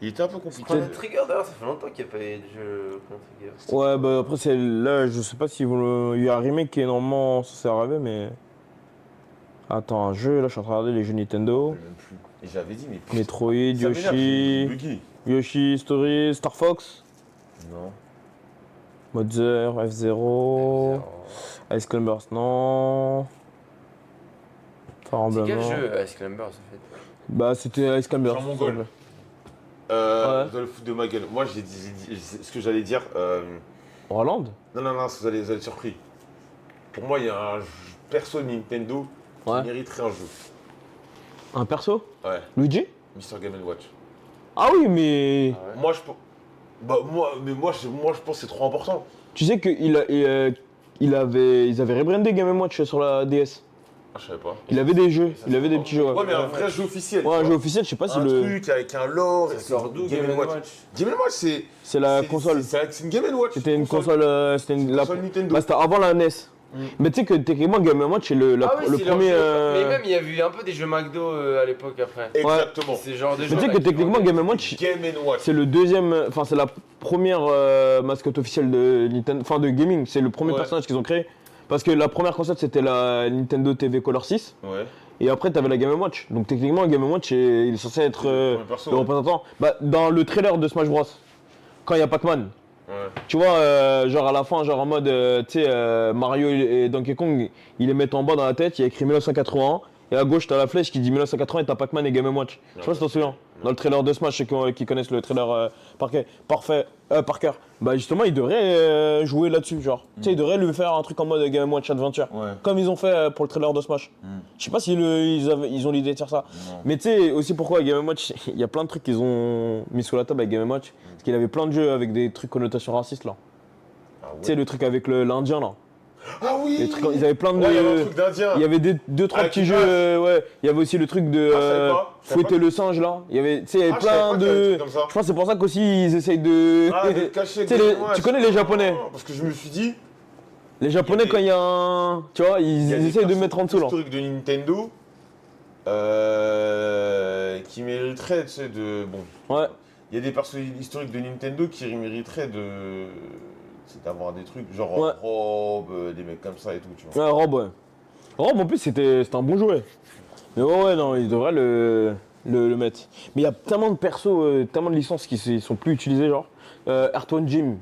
Il était un peu compliqué. Chrono Trigger, d'ailleurs, ça fait longtemps qu'il n'y a pas eu de jeu Chrono Trigger. Ouais, bah après, c'est là, je sais pas s'ils vont il y a un remake qui est normalement censé arriver, mais. Attends, un jeu, là, je suis en train de regarder les jeux Je Nintendo. me rappelle même plus. Et j'avais dit, mais putain, Metroid, ça m'énerve, Yoshi, buggy. Yoshi Story, Star Fox, Non. Mother, F0, Ice Climbers, non. Fire C'est Emblem, quel non. jeu Ice Climbers, en fait? Bah, c'était Ice Climbers. Jean Mongol. Ouais. Vous allez le foutre de ma gueule. Moi, j'ai dit ce que j'allais dire. Roland Non, non, non, vous allez être surpris. Pour moi, il y a un perso Nintendo qui Ouais. mériterait un jeu. Un perso Ouais, Luigi Mr. Game Watch. Ah oui, mais. Moi, je pense. Bah, moi, je pense que c'est trop important. Tu sais qu'ils avaient rebrandé Game & Watch sur la DS. Ah, je savais pas. Il avait des jeux, il avait des petits jeux. Ouais, mais un vrai jeu officiel. Ouais, un tu jeu vois. officiel, je sais pas si Un le. truc avec un lore. Ça et sort d'où Game Watch. Game Watch, C'est la console. C'est une Game Watch. C'était une console. C'était une. Console Nintendo. Bah, c'était avant la NES. Mais tu sais que techniquement, Game & Watch, c'est le Ah oui, le c'est leur premier. jeu. Mais même, il y a eu un peu des jeux McDo à l'époque après. Exactement. C'est genre des Mais jeux. tu sais que techniquement, Game & Watch, Game Watch. c'est le deuxième. Enfin, c'est la première mascotte officielle de Nintendo. Enfin, de gaming. C'est le premier Ouais. personnage qu'ils ont créé. Parce que la première console, c'était la Nintendo TV Color 6. Ouais. Et après, t'avais la Game & Watch. Donc techniquement, Game & Watch, il est censé être Le premier perso, le ouais. représentant. Bah, dans le trailer de Smash Bros, quand il y a Pac-Man, Ouais. tu vois, genre à la fin, genre en mode, tu sais, Mario et Donkey Kong, ils les mettent en bas dans la tête, il y a écrit 1981. Et à gauche, t'as la flèche qui dit 1980 et t'as Pac-Man et Game & Watch. Je sais pas si t'en souviens. Dans le trailer de Smash, ceux qui connaissent le trailer par cœur. Bah justement, ils devraient jouer là-dessus, genre. Tu sais, ils devraient lui faire un truc en mode Game & Watch Adventure. Ouais. Comme ils ont fait pour le trailer de Smash. Je sais pas si ils ont l'idée de faire ça. Non. Mais tu sais, aussi pourquoi Game & Watch, il y a plein de trucs qu'ils ont mis sous la table avec Game & Watch. Parce qu'il avait plein de jeux avec des trucs connotations racistes là. Ah ouais. Tu sais, le truc avec l'Indien là. Ah oui. Les trucs, ils avaient plein de. Ouais, il y avait un truc d'Indien. Il y avait deux, trois Avec petits une jeux, masse. ouais. Il y avait aussi le truc de Ah, je savais pas. Je savais fouetter pas. le singe là. Il y avait, tu sais, il y avait Ah, je savais plein pas qu'il y avait des de. trucs comme ça. Je pense que c'est pour ça qu'aussi ils essayent de. Ah, de cacher. Tu sais, tu connais les Japonais. Parce que je me suis dit. Les Japonais, il y a quand il y a un. Tu vois, Il y a ils des essayent de persos mettre en dessous là. historiques de Nintendo qui mériteraient, tu sais, de. Bon. Ouais. Il y a des persos historiques de Nintendo qui mériteraient de. C'est d'avoir des trucs genre Ouais. Rob, des mecs comme ça et tout, tu vois. Ouais, Rob, ouais. Rob, en plus, c'était un bon jouet. Mais ouais, non, ils devraient le mettre. Mais il y a tellement de persos, tellement de licences qui sont plus utilisées, genre. Earthworm Jim,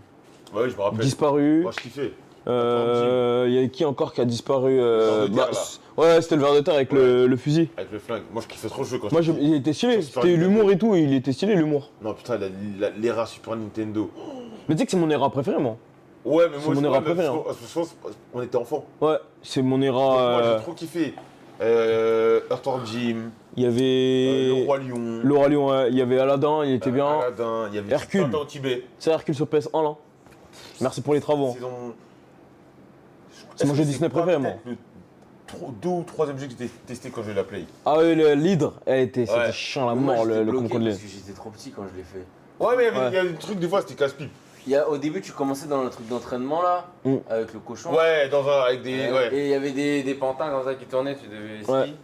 Ouais, je me rappelle. disparu. Moi, je kiffais. Il y a qui encore qui a disparu ver de terre, ouais, c'était le ver de terre avec Ouais. le fusil. Avec le flingue. Moi, je kiffais trop le jeu quand Moi, j'étais il était stylé. Sur Super C'était Nintendo. l'humour et tout. Il était stylé, l'humour. Non, putain, l'era Super Nintendo. Mais tu sais que c'est mon era préféré, moi. Ouais, mais C'est moi, mon je era crois, préféré, hein. je pense on était enfants. Ouais, c'est mon Moi, era. j'ai trop kiffé. Earthworm Jim, Il y avait. Le Roi Lion. Le Roi Lion, ouais. Il y avait Aladdin, il était bien. Aladdin, il y avait Hercule. Tintin au Tibet. C'est Hercule sur PS1, là. Merci pour les travaux. Saison- C'est mon Est-ce jeu que Disney pas préféré, moi. peut-être le 2 ou 3e jeu que j'ai testé quand j'ai la Play. Ah ouais, l'hydre, c'était Ouais. chiant la Moi, mort, j'étais le bloqué concours de parce lait. que j'étais trop petit quand je l'ai fait. Ouais, mais Ouais. il y a des trucs, des fois, c'était casse-pipe. Au début, tu commençais dans le truc d'entraînement là, Mm. avec le cochon. Ouais, avec des. Ouais. Et il y avait des pantins comme ça qui tournaient, tu devais essayer. Ouais.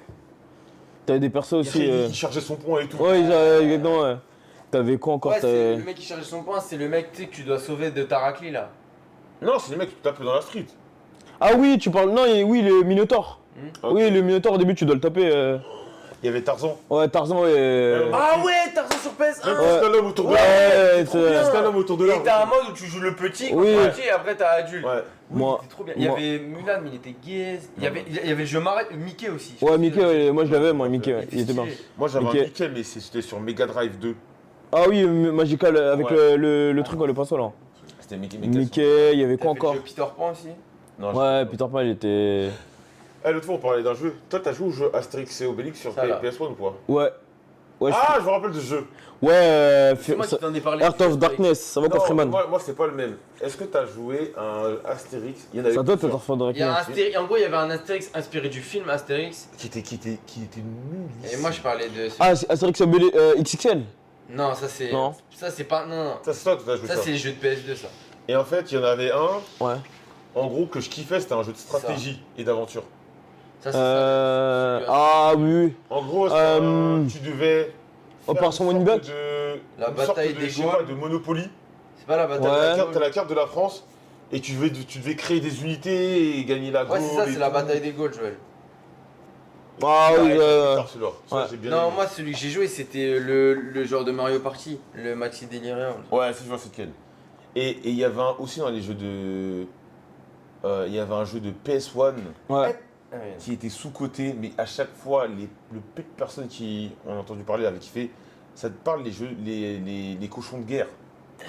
T'avais des persos aussi. Il chargeait son pont et tout. Ouais, exactement, ouais. T'avais quoi encore? Ouais, c'est t'avais- le mec qui chargeait son point, c'est le mec tu sais, que tu dois sauver de Tarakli là. Non, c'est les mecs qui te tapent dans la street. Ah oui, tu parles. Non, oui, le Minotaur. Ok. Oui, le Minotaur, au début, tu dois le taper. Il y avait Tarzan. Ouais, Tarzan, ouais. Ah ouais, Tarzan sur PS1. Même Jusqu'à l'homme autour de Ouais, l'arbre. c'est- Jusqu'à l'homme autour de Et l'arbre. t'as un mode où tu joues le petit, quand Oui. t'es petit, et après t'as adulte. Ouais. Oui, Moi- c'était trop bien. Il y moi- avait Mulan, mais il était gay. Il y avait le jeu Mickey aussi. Je Ouais, sais Mickey, pas si- ouais, moi je l'avais, moi, Mickey, ouais, il était bien. stylé. Moi, j'avais Mickey. un Mickey, mais c'était sur Mega Drive 2. Ah oui, Magical, avec Ouais. le truc, le pinceau là. C'était Mickey. Mickey, il y avait quoi T'as fait encore? le jeu Peter Pan aussi. Non, Ouais, Peter Pan, il était. L'autre fois, on parlait d'un jeu. Toi, t'as joué au jeu Astérix et Obélix sur Ça, là. PS1 ou pas? Ouais. Ouais, Ah, je me rappelle de ce jeu. ouais, C'est moi qui t'en ai parlé. Heart of Darkness, ça va quoi, Non, Freeman? moi, c'est pas le même. Est-ce que t'as joué un Astérix? Il y en avait Ça doit être plusieurs. Heart of Il y a un Darkness. Astérix, en gros, il y avait un Astérix inspiré du film Astérix. Qui était nul. Et moi, je parlais de. Ah, c'est Astérix XXL? Non, ça c'est. Non. Ça c'est pas. Non, non. Ça, c'est toi que t'as joué Ça ça. c'est les jeux de PS2, ça. Et en fait, il y en avait un, Ouais. en gros, que je kiffais, c'était un jeu de stratégie et d'aventure. Ça c'est ça. Ah oui. En gros, tu devais. Opération faire une Winback sorte de- La une sorte bataille de, des je sais pas, Gaules. de Monopoly. C'est pas la bataille. Ouais. T'as la carte de la France et tu devais créer des unités et gagner la Gaule. Ouais, c'est ça, et c'est la tout. bataille des Gaules, Joël. Ah oui, Ouais, c'est celui-là. Ça, Ouais. j'ai bien Non, aimé. moi celui que j'ai joué c'était le genre de Mario Party, le Maxi Délirium. Ouais, c'est je vois c'est lequel. Et il y avait aussi dans les jeux de. Il y avait un jeu de PS1 ouais. Ah ouais. qui était sous-coté, mais à chaque fois, le peu de personnes qui ont entendu parler avaient kiffé. Ça te parle les jeux, les cochons de guerre.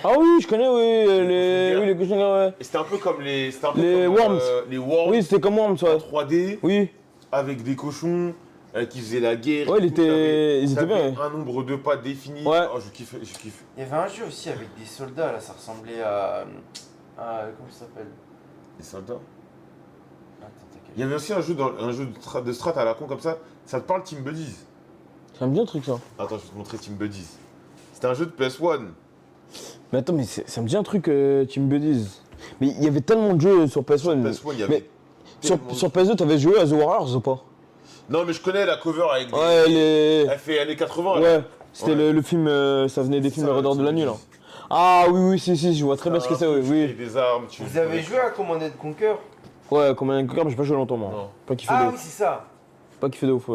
Ah oui, je connais, oui, les cochons, ouais. Et c'était un peu comme les. C'était un peu Les comme, Worms. les Worms Oui, c'était comme Worms, en ouais. 3D Oui. avec des cochons qui faisaient la guerre. Ouais, et tout. T'avais- ils étaient bien, t'avais un nombre de pas défini. Ouais. Oh, je kiffe, je kiffe. Il y avait un jeu aussi avec des soldats là, ça ressemblait à. Comment ça s'appelle? Les soldats. Attends, t'inquiète. Il y avait aussi un jeu de strat à la con comme ça. Ça te parle Team Buddies. Ça me dit un truc, ça. Attends, je vais te montrer Team Buddies. C'était un jeu de PS1. Mais attends, mais ça me dit un truc, Team Buddies. Mais il y avait tellement de jeux sur PS1. PS1, il y avait. Mais sur tellement de- PS2, t'avais joué à The Warriors ou pas? Non, mais je connais la cover avec des. Ouais, les. Elle fait années 80. là. Ouais, c'était Ouais. le film, ça venait des C'est films ça, Raiders de la Team nuit, là. Buddies. Ah oui, si, je vois très bien ce que c'est, Tu oui. fais des armes. Vous avez joué à Command & Conquer? Ouais, comme un cocker, mais j'ai pas joué longtemps, moi. Non. Pas kiffé Ah de oui, ouf. c'est ça. Pas kiffé de ouf.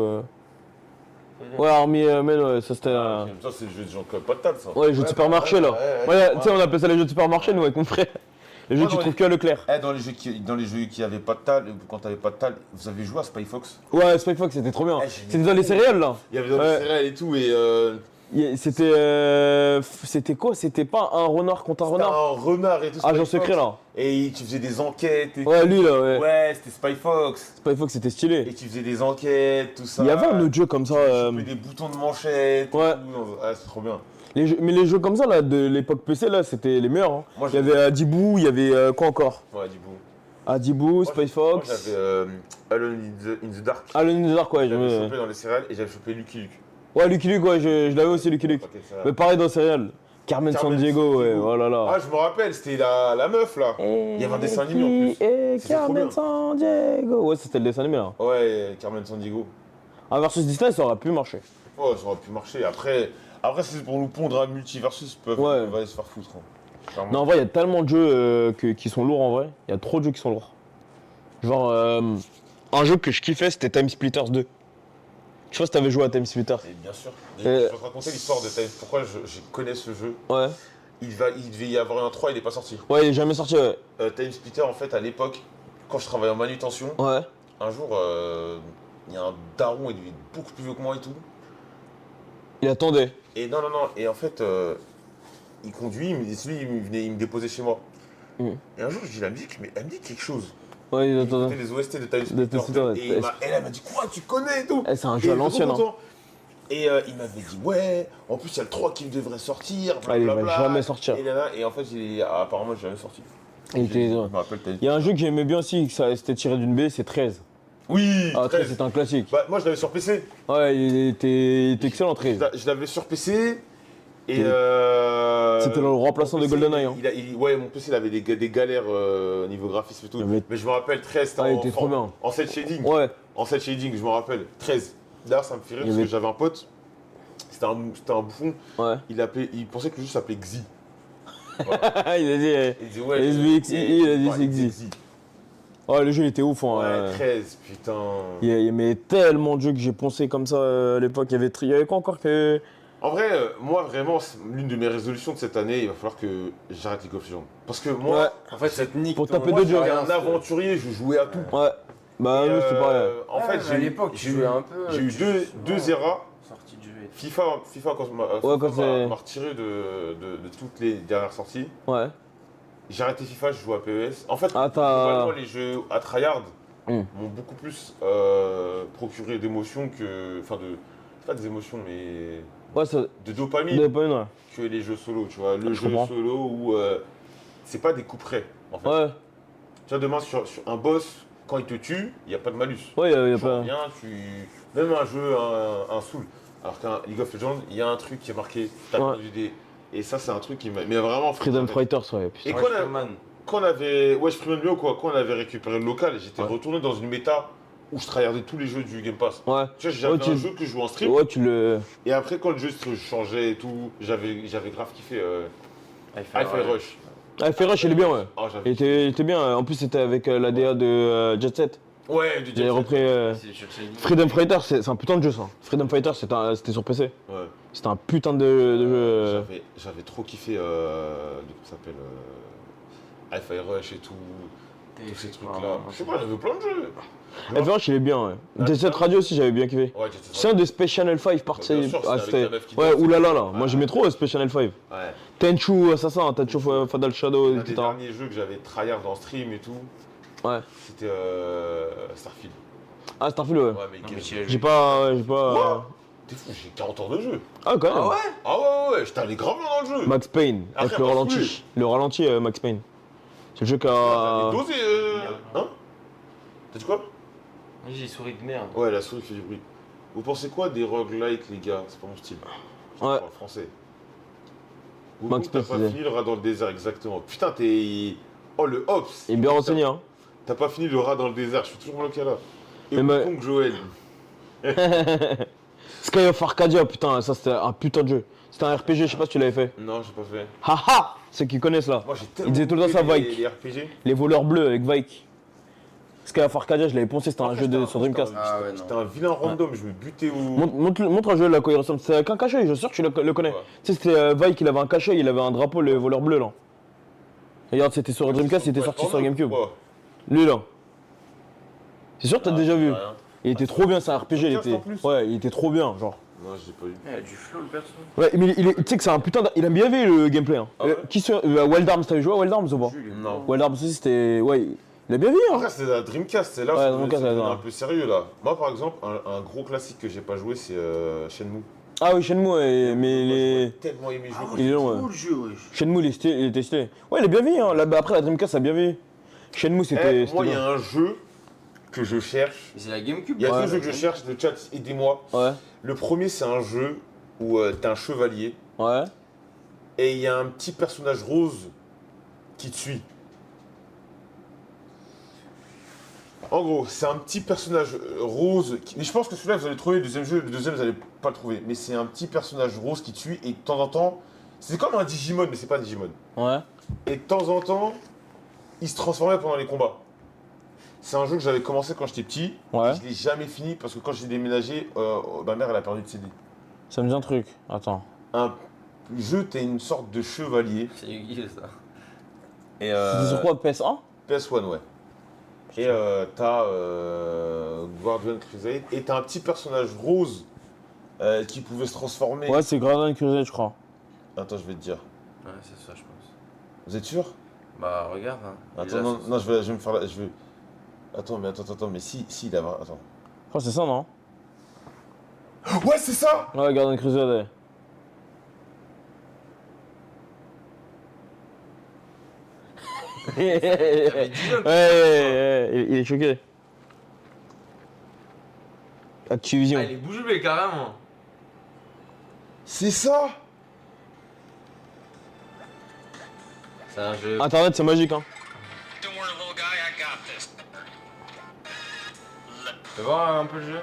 Ouais, Army Men, ouais, ça c'était. Ça, c'est le jeu de Jean-Claude Patal, ça. Ouais, les jeux de Ouais, supermarché, là. ouais, Tu sais, on appelle ça les jeux de supermarché, nous, avec mon frère. Les jeux Ouais, que tu non, trouves que à Leclerc. Dans les jeux qui avaient pas de tal, quand t'avais pas de tal, vous avez joué à Spy Fox? Ouais, Spy Fox, c'était trop bien. Eh, j'ai C'était dans les céréales, là. Il y avait dans Ouais. les céréales et tout, et C'était quoi? C'était pas un renard contre un c'était renard? un renard et tout. Spy Agent Fox. secret, là. Et tu faisais des enquêtes et Ouais, lui, là, ouais. Ouais, c'était Spy Fox. Spy Fox, c'était Et stylé. tu faisais des enquêtes, tout ça. Il y avait un autre jeu comme ça. Tu mets des boutons de manchette. et ouais. tout. Ah, c'est trop bien. Mais les jeux comme ça, là, de l'époque PC, là, c'était les meilleurs. Hein. Moi, Il y avait Adibou, il y avait quoi encore? Ouais, du coup. Adibou, Moi, Space Moi, Fox. j'avais Alone in the Dark. Alone in the Dark, ouais. J'avais chopé dans les céréales et j'avais chopé Lucky Luke. Ouais, Lucky Luke, ouais, je l'avais aussi, Lucky Luke. Ok, ça va. Mais pareil dans Serial. Carmen Carmen Sandiego, ouais, Sandiego. oh là là. Ah, je me rappelle, c'était la meuf là. Il y avait un dessin animé en plus. Et C'était trop Carmen bien. Sandiego. Ouais, c'était le dessin animé là. Ouais, Carmen Sandiego. Un versus Disney, ça aurait pu marcher. Ouais, ça aurait pu marcher. Après c'est pour nous pondre un multiversus, Ouais. on va aller se faire foutre. Hein. Clairement. Non, en vrai, il y a tellement de jeux qui sont lourds en vrai. Il y a trop de jeux qui sont lourds. Genre, un jeu que je kiffais, c'était Time Splitters 2. Je sais pas si t'avais joué à Time Splitters. Et bien sûr. Je Euh, vais te raconter l'histoire de Time. Pourquoi je connais ce jeu. Ouais. Il devait y avoir un 3, il n'est pas sorti. Ouais, il est jamais sorti, ouais. Time Splitter, en fait, à l'époque, quand je travaillais en manutention, Ouais. un jour, il y a un daron, il est beaucoup plus vieux que moi et tout. Il attendait. Et non, et en fait, il conduit, il me déposait chez moi. Mm. Et un jour, je dis la musique, mais elle me dit quelque chose. Ouais, il Il attendait. écoutait les OST de Time De Splitter. Time Splitter, ouais. Et elle m'a dit, quoi, tu connais et tout. Eh, c'est un Et jeu à il était l'ancienne. trop Hein. content. Et il m'avait dit, ouais, en plus, il y a le 3 qui devrait sortir. Ah, il va blablabla. jamais sortir. Et en fait, apparemment, il n'est jamais sorti. Il était- Je me rappelle, t'as dit. Il y a un jeu que j'aimais bien aussi, que c'était tiré d'une B, c'est 13. Oui, Ah, 13, 13. c'est un classique. Bah, moi, je l'avais sur PC. Ouais, il était excellent, 13. Je l'avais sur PC. Et C'était le remplaçant mon de PC, GoldenEye, hein. Ouais, mon PC il avait des galères niveau graphisme et tout. Il avait- Mais je me rappelle 13, c'était Ah, il était trop bien. en 7 shading. Ouais. En 7 shading, je me rappelle. 13. D'ailleurs, ça me fait rire Il y parce avait- que j'avais un pote. C'était un bouffon. Ouais. Il pensait que le jeu s'appelait Xi. il a dit. Il disait ouais. SBXI, il a dit c'est Xi. Xi. Oh, le jeu il était ouf. Hein. Ouais, 13, putain. Il y avait tellement de jeux que j'ai poncé comme ça à l'époque. Il y avait quoi encore que. En vrai, moi vraiment, c'est l'une de mes résolutions de cette année, il va falloir que j'arrête League of Legends. Parce que moi, Ouais. En fait, cette nique. Pour ton- taper moi, deux j'étais jeux. un aventurier, je jouais à tout. Ouais. Bah, Et, nous, c'est pareil. En fait, à l'époque, tu jouais un peu. j'ai eu deux eras. Sortie de jeu et tout. FIFA quand quand c'est- m'a retiré de toutes les dernières sorties. Ouais. J'ai arrêté FIFA, je joue à PES. En fait, Ah, globalement, les jeux à tryhard Hmm. m'ont beaucoup plus procuré d'émotions que. Enfin, pas des émotions, mais Ouais, ça. de dopamine Dopamine, ouais. que les jeux solo. Tu vois, le Je jeu comprends. solo où c'est pas des coups près, en fait. Ouais. Tu vois, demain, sur un boss, quand il te tue, il n'y a pas de malus. Ouais, il y a Tu pas. reviens, même un jeu, un soul. Alors qu'un League of Legends, il y a un truc qui est marqué, t'as Ouais. perdu des. Et ça, c'est un truc qui m'a. Mais vraiment, Freedom Fighter. Fighters, ouais. Putain. Et Ouais, quand on a- Showman. Quand on avait. Ouais, je prenais mieux quoi. Quand on avait récupéré le local, j'étais Ouais. retourné dans une méta où je tryhardais tous les jeux du Game Pass. Ouais. Tu vois, j'avais Ouais, tu- un jeu que je jouais en stream. Ouais, tu le. Et après, quand le jeu se changeait et tout, j'avais grave kiffé Hi-Fi Hi-Fi Rush. Ah, Ferrush, il est bien, ouais. Ah, j'avais Il était bien. En plus, c'était avec la DA de Jet Set. Ouais, du J'avais repris. C'est sur Shading. Freedom Fighter, c'est un putain de jeu, ça. Freedom Fighter, c'était sur PC. Ouais. C'était un putain de jeu. J'avais trop kiffé. Comment ça s'appelle Hi-Fi Rush et tout. Tous ces trucs-là. Je sais pas, j'avais plein de jeux. Ferrush, il est bien, ouais. Jet Set Radio aussi, j'avais bien kiffé. Ouais, j'étais C'est un de Space Channel 5 parti. Bien sûr, c'était avec la meuf qui Ouais, danse. oulala là. Moi, Ouais. j'aimais trop Space Channel 5. Ouais. Tenchu Assassin, Tenchu Fatal Shadow, Un des etc. derniers jeux que j'avais tryhard en stream et tout, Ouais. c'était Starfield. Ah, Starfield, ouais. Ouais, mais Non, mais tu as J'ai joué. pas. J'ai pas. Quoi T'es fou, j'ai 40 heures de jeu. Ah, quand même. Ah ouais. Ah ouais, j'étais allé grave loin dans le jeu. Max Payne, avec Après, le on va ralenti. se Le ralenti, Max Payne. C'est le jeu qui a. J'avais dosé. Hein T'as dit quoi Oui, j'ai souris de merde. Ouais, la souris fait du bruit. Vous pensez quoi des roguelites, les gars? C'est pas mon style. Je Ouais. parle français. Vous, Max t'as Payne, pas c'est- fini le rat dans le désert, exactement. Putain, t'es. Oh, le Hops. Il est bien renseigné, hein. T'as pas fini le rat dans le désert, je suis toujours bloqué là. Et Mais ma- Kong Joel. Sky of Arcadia, putain, ça c'était un putain de jeu. C'était un RPG, je sais pas si tu l'avais fait. Non, j'ai pas fait. Haha Ceux qui connaissent là. Moi, j'ai Il tellement. disait tout le temps kiffé ça, les- Vike. Les RPG. Les voleurs bleus avec Vike. Sky of Arcadia, je l'avais poncé, c'était un Après, jeu j'étais sur Dreamcast. Ah ouais, J'étais non. un vilain random, je me butais au. Montre un jeu là, quand il ressemble. C'est avec un cachet, je suis sûr que tu le connais. Ouais. Tu sais, c'était Vike, il avait un cachet, il avait un drapeau, le voleur bleu là. Regarde, c'était sur Dreamcast, il était sorti sur GameCube. Ouais. Lui là. C'est sûr que t'as Ah, déjà vu. rien. Il était trop bien, c'est un RPG, il Dreamcast, était. en plus. Ouais, il était trop bien, genre. Non, j'ai pas eu. Il a du flow le perso. Ouais, mais tu sais que c'est un putain il aime bien vu le gameplay. Hein. Ah ouais Wild Arms, t'avais joué à Wild Arms ou pas? Non. Wild Arms aussi, c'était. Ouais, il a bien vu, hein. Après, c'est la Dreamcast, c'est là où Ouais, c'est Dreamcast, devenu ouais, un ouais. peu sérieux là. Moi, par exemple, un gros classique que j'ai pas joué, c'est Shenmue. Ah oui, Shenmue, ouais, mais Moi, les. j'aurais tellement aimé jouer. Il est long, ouais. Cool le jeu, wesh. Shenmue, il était stylé. Ouais, il est bien vu, hein. Là, bah, après, la Dreamcast, ça a bien vu. Shenmue, c'était. Moi, il y bien. a un jeu que je cherche. Mais c'est la GameCube. Il y a Ouais. deux jeux que je cherche, le chat, aidez-moi. Ouais, Le premier, c'est un jeu où t'es un chevalier ouais. et il y a un petit personnage rose qui te suit. En gros, c'est un petit personnage rose. Mais je pense que celui-là, vous allez le trouver. Le deuxième jeu, le deuxième, vous allez pas le trouver. Mais c'est un petit personnage rose qui te suit et de temps en temps, c'est comme un Digimon, mais c'est pas un Digimon. Ouais. Et de temps en temps, il se transformait pendant les combats. C'est un jeu que j'avais commencé quand j'étais petit. Ouais. Et je l'ai jamais fini parce que quand j'ai déménagé, ma mère elle a perdu de CD. Ça me dit un truc. Attends. Un jeu, t'es une sorte de chevalier. C'est Yu-Gi-Oh ça. Et C'était sur quoi, PS1? PS1, ouais. Et t'as Guardian Crusade. Et t'as un petit personnage rose qui pouvait se transformer. Ouais, c'est Guardian Crusade, je crois. Attends, je vais te dire. Ouais, c'est ça, je pense. Vous êtes sûr? Bah, regarde. Hein. Il est Attends, là, non, sur- non, je vais me faire la. Je vais... Attends, mais si, il a. Attends. Je crois que c'est ça, non? Ouais, c'est ça! Ouais, Guardian Crusade, ouais. T'avais dit non, Ouais, il est choqué. Activision. Ah, il est bouche bée carrément. C'est ça! C'est un jeu. Internet, c'est magique, hein. Tu veux voir un peu le jeu?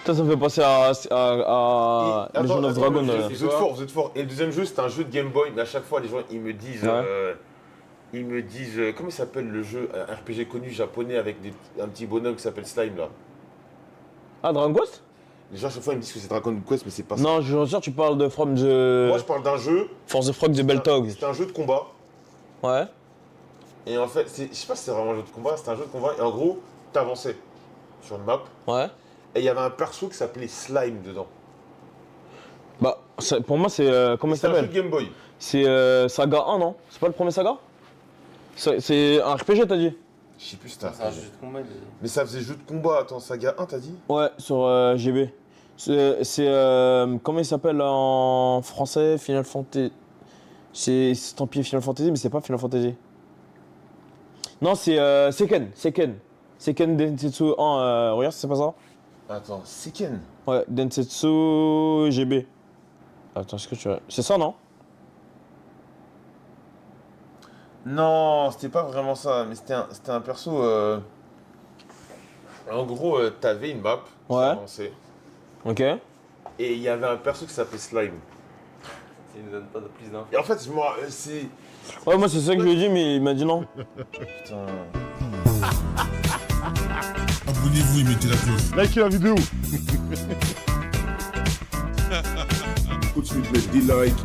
Ça me fait penser à Et- Legend of Dragon. vous êtes fort, vous êtes fort. Et le deuxième jeu, c'était un jeu de Game Boy, mais à chaque fois, les gens, ils me disent. Comment il s'appelle le jeu, un RPG connu japonais avec un petit bonhomme qui s'appelle Slime là. Ah, Dragon Quest? Les gens, à chaque fois, ils me disent que c'est Dragon Quest, mais c'est pas ça. Non, je suis sûr que tu parles de From the... Moi, je parle d'un jeu. Force the Frog, the Bell-Tog. C'était un jeu de combat. Ouais. Et en fait, je sais pas si c'est vraiment un jeu de combat, c'était un jeu de combat. Et en gros, t'avançais sur une map. Ouais. Et il y avait un perso qui s'appelait Slime dedans. Bah, pour moi, c'est... comment il C'était un jeu de s'appelle? Game Boy. C'est Saga 1, non? C'est pas le premier Saga? C'est un RPG, t'as dit? Je sais plus si c'était un C'est un jeu. jeu de combat. Mais ça faisait jeu de combat. Attends, Saga 1, t'as dit? Ouais, sur GB. Comment il s'appelle en français? Final Fantasy. C'est estampillé Final Fantasy, mais c'est pas Final Fantasy. Non, c'est Seiken. Seiken Densetsu 1. Regarde, c'est pas ça? Attends, Seiken. Ouais, Densetsu GB. Attends, est-ce que tu... C'est ça, non? Non, c'était pas vraiment ça, mais c'était un perso. En gros, t'avais une map qui Ouais. avançait, Ok. et il y avait un perso qui s'appelait Slime. Il ne donne pas de plus d'infos. Et en fait, c'est. Ouais, moi, c'est ça que je lui ai dit, mais il m'a dit non. Putain. Abonnez-vous et mettez la cloche. Likez la vidéo. Continuez de mettre des likes,